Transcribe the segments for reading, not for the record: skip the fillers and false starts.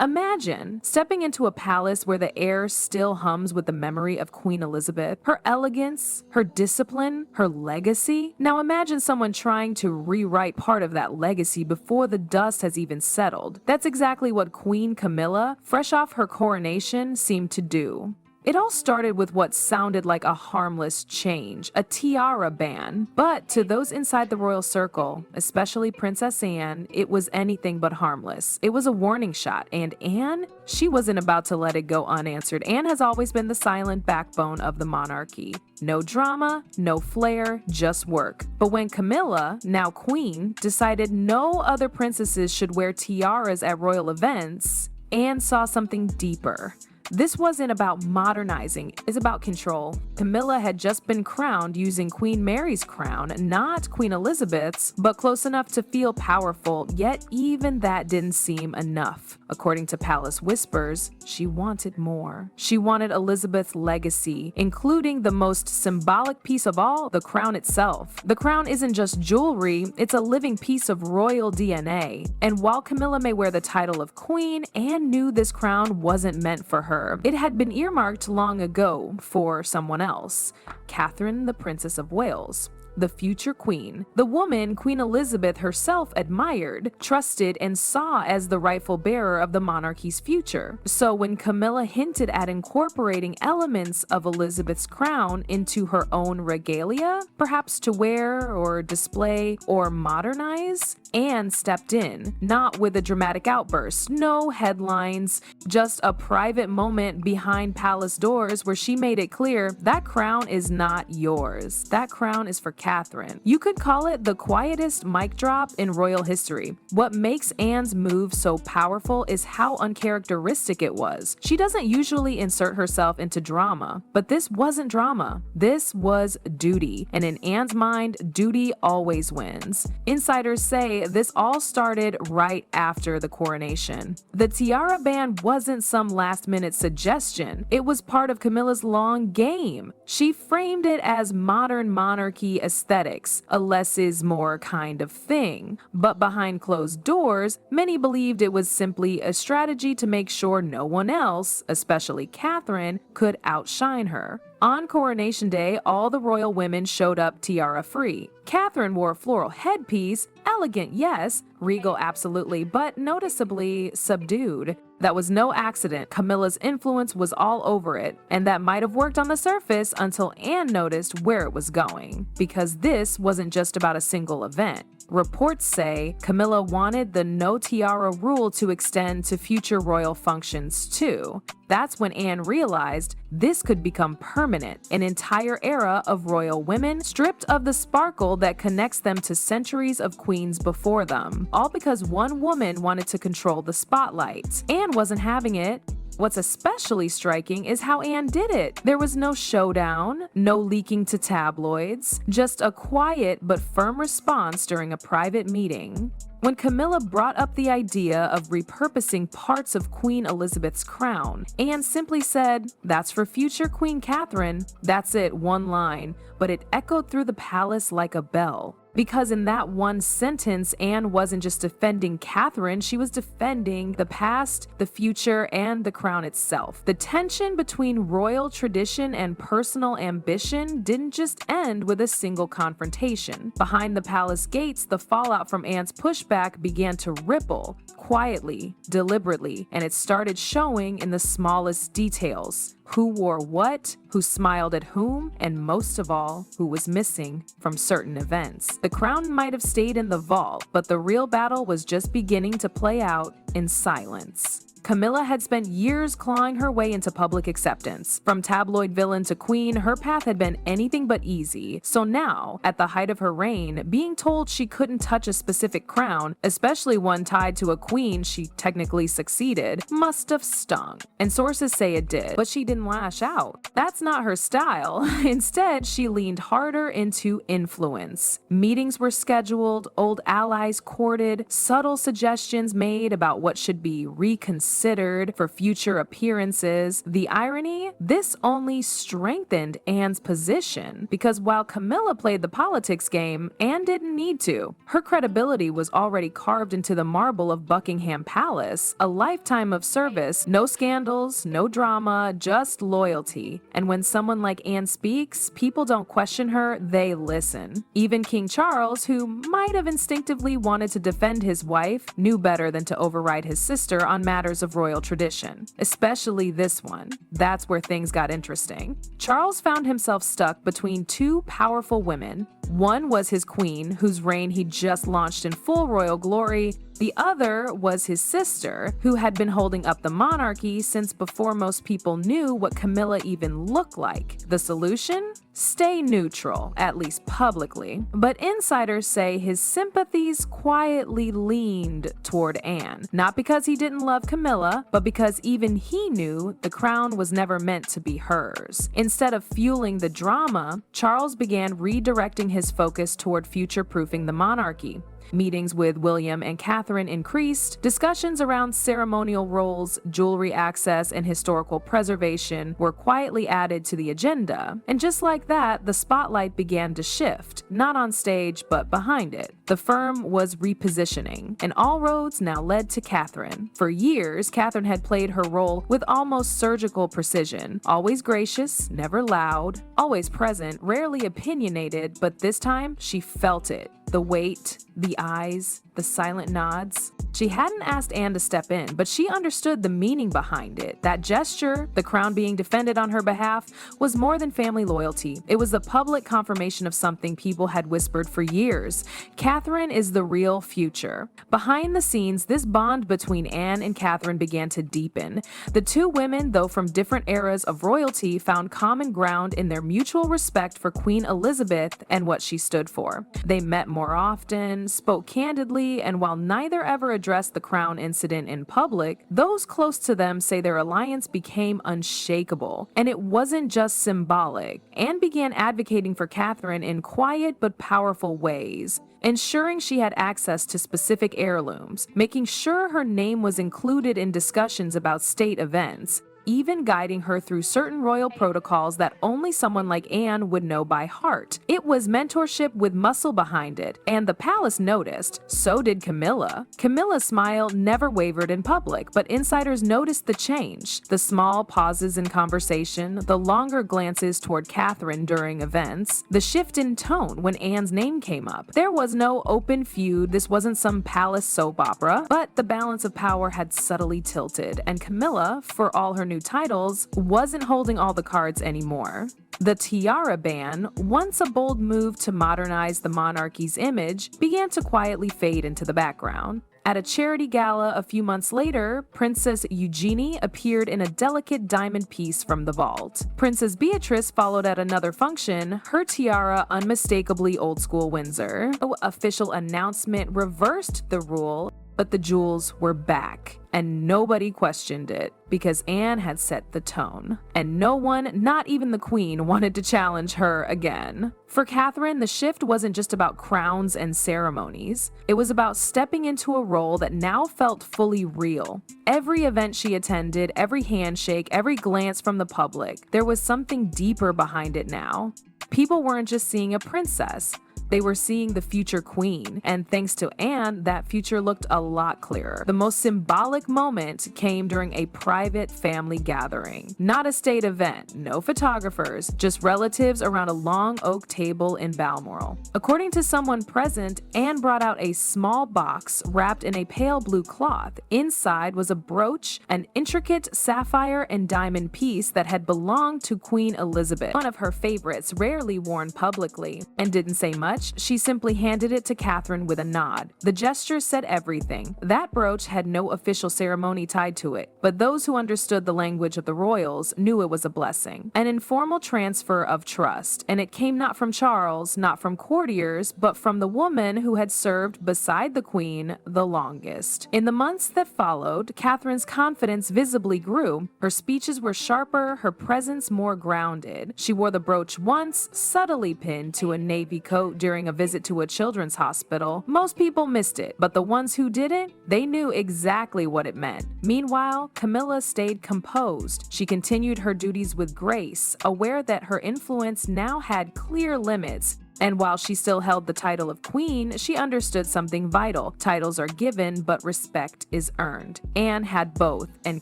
Imagine stepping into a palace where the air still hums with the memory of Queen Elizabeth, her elegance, her discipline, her legacy. Now imagine someone trying to rewrite part of that legacy before the dust has even settled. That's exactly what Queen Camilla, fresh off her coronation, seemed to do. It all started with what sounded like a harmless change, a tiara ban. But to those inside the royal circle, especially Princess Anne, it was anything but harmless. It was a warning shot, and Anne, she wasn't about to let it go unanswered. Anne has always been the silent backbone of the monarchy. No drama, no flair, just work. But when Camilla, now queen, decided no other princesses should wear tiaras at royal events, Anne saw something deeper. This wasn't about modernizing, it's about control. Camilla had just been crowned using Queen Mary's crown, not Queen Elizabeth's, but close enough to feel powerful, yet even that didn't seem enough. According to palace whispers, she wanted more. She wanted Elizabeth's legacy, including the most symbolic piece of all, the crown itself. The crown isn't just jewelry, it's a living piece of royal DNA. And while Camilla may wear the title of queen, Anne knew this crown wasn't meant for her. It had been earmarked long ago for someone else, Catherine, the Princess of Wales. The future queen, the woman Queen Elizabeth herself admired, trusted, and saw as the rightful bearer of the monarchy's future. So when Camilla hinted at incorporating elements of Elizabeth's crown into her own regalia, perhaps to wear or display or modernize, Anne stepped in, not with a dramatic outburst, no headlines, just a private moment behind palace doors where she made it clear that crown is not yours. That crown is for Catherine. You could call it the quietest mic drop in royal history. What makes Anne's move so powerful is how uncharacteristic it was. She doesn't usually insert herself into drama, but this wasn't drama. This was duty, and in Anne's mind, duty always wins. Insiders say this all started right after the coronation. The tiara ban wasn't some last-minute suggestion. It was part of Camilla's long game. She framed it as modern monarchy aesthetics, a less is more kind of thing. But behind closed doors, many believed it was simply a strategy to make sure no one else, especially Catherine, could outshine her. On coronation day, all the royal women showed up tiara-free. Catherine wore a floral headpiece, elegant yes, regal absolutely, but noticeably subdued. That was no accident. Camilla's influence was all over it, and that might have worked on the surface until Anne noticed where it was going. Because this wasn't just about a single event. Reports say Camilla wanted the no tiara rule to extend to future royal functions too. That's when Anne realized this could become permanent, an entire era of royal women stripped of the sparkle that connects them to centuries of queens before them, all because one woman wanted to control the spotlight. Anne wasn't having it. What's especially striking is how Anne did it. There was no showdown, no leaking to tabloids, just a quiet but firm response during a private meeting. When Camilla brought up the idea of repurposing parts of Queen Elizabeth's crown, Anne simply said, "That's for future Queen Catherine." That's it, one line, but it echoed through the palace like a bell. Because in that one sentence, Anne wasn't just defending Catherine, she was defending the past, the future, and the crown itself. The tension between royal tradition and personal ambition didn't just end with a single confrontation. Behind the palace gates, the fallout from Anne's pushback began to ripple, quietly, deliberately, and it started showing in the smallest details. Who wore what, who smiled at whom, and most of all, who was missing from certain events. The crown might have stayed in the vault, but the real battle was just beginning to play out in silence. Camilla had spent years clawing her way into public acceptance. From tabloid villain to queen, her path had been anything but easy. So now, at the height of her reign, being told she couldn't touch a specific crown, especially one tied to a queen she technically succeeded, must have stung. And sources say it did, but she didn't lash out. That's not her style. Instead, she leaned harder into influence. Meetings were scheduled, old allies courted, subtle suggestions made about what should be reconsidered. considered for future appearances. The irony? This only strengthened Anne's position because while Camilla played the politics game, Anne didn't need to. Her credibility was already carved into the marble of Buckingham Palace, a lifetime of service, no scandals, no drama, just loyalty. And when someone like Anne speaks, people don't question her, they listen. Even King Charles, who might have instinctively wanted to defend his wife, knew better than to override his sister on matters of royal tradition, especially this one. That's where things got interesting. Charles found himself stuck between two powerful women. One was his queen, whose reign he just launched in full royal glory. The other was his sister, who had been holding up the monarchy since before most people knew what Camilla even looked like. The solution? Stay neutral, at least publicly. But insiders say his sympathies quietly leaned toward Anne, not because he didn't love Camilla, but because even he knew the crown was never meant to be hers. Instead of fueling the drama, Charles began redirecting his focus toward future-proofing the monarchy. Meetings with William and Catherine increased, discussions around ceremonial roles, jewelry access, and historical preservation were quietly added to the agenda. And just like that, the spotlight began to shift, not on stage, but behind it. The firm was repositioning, and all roads now led to Catherine. For years, Catherine had played her role with almost surgical precision, always gracious, never loud, always present, rarely opinionated, but this time she felt it. The weight, the eyes, the silent nods. She hadn't asked Anne to step in, but she understood the meaning behind it. That gesture, the crown being defended on her behalf, was more than family loyalty. It was the public confirmation of something people had whispered for years. Catherine is the real future. Behind the scenes, this bond between Anne and Catherine began to deepen. The two women, though from different eras of royalty, found common ground in their mutual respect for Queen Elizabeth and what she stood for. They met more often, spoke candidly, and while neither ever addressed the crown incident in public, those close to them say their alliance became unshakable. And it wasn't just symbolic. Anne began advocating for Catherine in quiet but powerful ways, ensuring she had access to specific heirlooms, making sure her name was included in discussions about state events, even guiding her through certain royal protocols that only someone like Anne would know by heart. It was mentorship with muscle behind it, and the palace noticed. So did Camilla. Camilla's smile never wavered in public, but insiders noticed the change. The small pauses in conversation, the longer glances toward Catherine during events, the shift in tone when Anne's name came up. There was no open feud, this wasn't some palace soap opera, but the balance of power had subtly tilted, and Camilla, for all her new titles, wasn't holding all the cards anymore. The tiara ban, once a bold move to modernize the monarchy's image, began to quietly fade into the background. At a charity gala a few months later, Princess Eugenie appeared in a delicate diamond piece from the vault. Princess Beatrice followed at another function, her tiara unmistakably old-school Windsor. The official announcement reversed the rule, but the jewels were back, and nobody questioned it because Anne had set the tone. And no one, not even the Queen, wanted to challenge her again. For Catherine, the shift wasn't just about crowns and ceremonies. It was about stepping into a role that now felt fully real. Every event she attended, every handshake, every glance from the public, there was something deeper behind it now. People weren't just seeing a princess. They were seeing the future queen, and thanks to Anne, that future looked a lot clearer. The most symbolic moment came during a private family gathering. Not a state event, no photographers, just relatives around a long oak table in Balmoral. According to someone present, Anne brought out a small box wrapped in a pale blue cloth. Inside was a brooch, an intricate sapphire and diamond piece that had belonged to Queen Elizabeth, one of her favorites, rarely worn publicly, and didn't say much. She simply handed it to Catherine with a nod. The gesture said everything. That brooch had no official ceremony tied to it, but those who understood the language of the royals knew it was a blessing. An informal transfer of trust, and it came not from Charles, not from courtiers, but from the woman who had served beside the Queen the longest. In the months that followed, Catherine's confidence visibly grew. Her speeches were sharper, her presence more grounded. She wore the brooch once, subtly pinned to a navy coat during a visit to a children's hospital, most people missed it, but the ones who didn't, they knew exactly what it meant. Meanwhile, Camilla stayed composed. She continued her duties with grace, aware that her influence now had clear limits. And while she still held the title of queen, she understood something vital. Titles are given, but respect is earned. Anne had both, and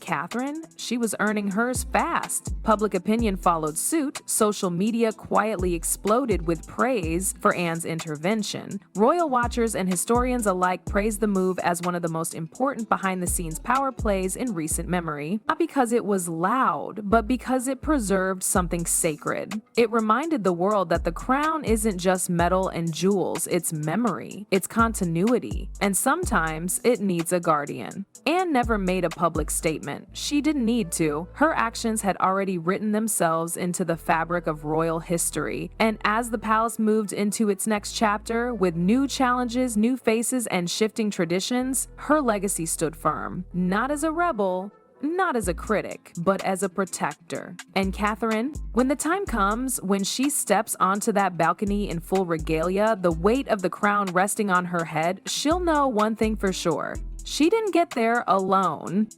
Catherine, she was earning hers fast. Public opinion followed suit. Social media quietly exploded with praise for Anne's intervention. Royal watchers and historians alike praised the move as one of the most important behind-the-scenes power plays in recent memory, not because it was loud, but because it preserved something sacred. It reminded the world that the crown isn't just metal and jewels, it's memory, it's continuity, and sometimes it needs a guardian. Anne never made a public statement. She didn't need to. Her actions had already written themselves into the fabric of royal history, and as the palace moved into its next chapter, with new challenges, new faces, and shifting traditions, her legacy stood firm, not as a rebel, not as a critic, but as a protector. And Catherine, when the time comes, when she steps onto that balcony in full regalia, the weight of the crown resting on her head, she'll know one thing for sure. She didn't get there alone.